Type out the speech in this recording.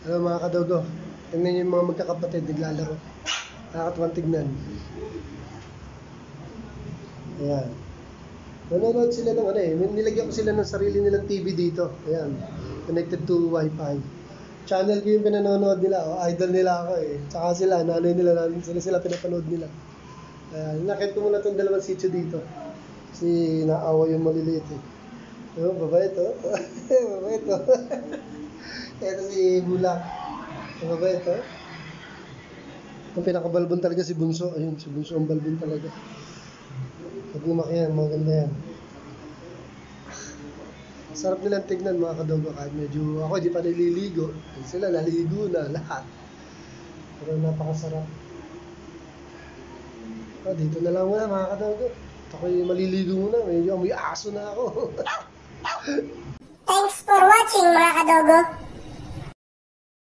Ano mga kadogo, tingnan niyo yung mga magkakapatid naglalaro. Nakakatuwang tignan. Ayan. Nanonood sila ng ano eh. Nilagyan ko sila ng sarili nilang TV dito. Ayan. Connected to Wi-Fi. Channel ko yung pinanonood nila. Oh, idol nila ako eh. Tsaka sila, nanay nila namin. Sila pinapanood nila. Ayan. Nakit ko muna itong dalawang sitio dito. Kasi naawa yung maliliit eh. Oh, babait oh. Babait oh. Ito si Bulak. Babait oh. Ang pinakabalbon talaga si Bunso. Ayun, si Bunso ang balbon talaga. Pag lumaki yan, maganda yan. Sarap nilang tignan mga kadogo kahit medyo ako di pa naliligo. Sila naliligo na lahat. Pero napakasarap. Dito na lang muna mga kadogo. Ako'y maliligo muna. Medyo may aso na ako. Thanks for watching mga kadogo.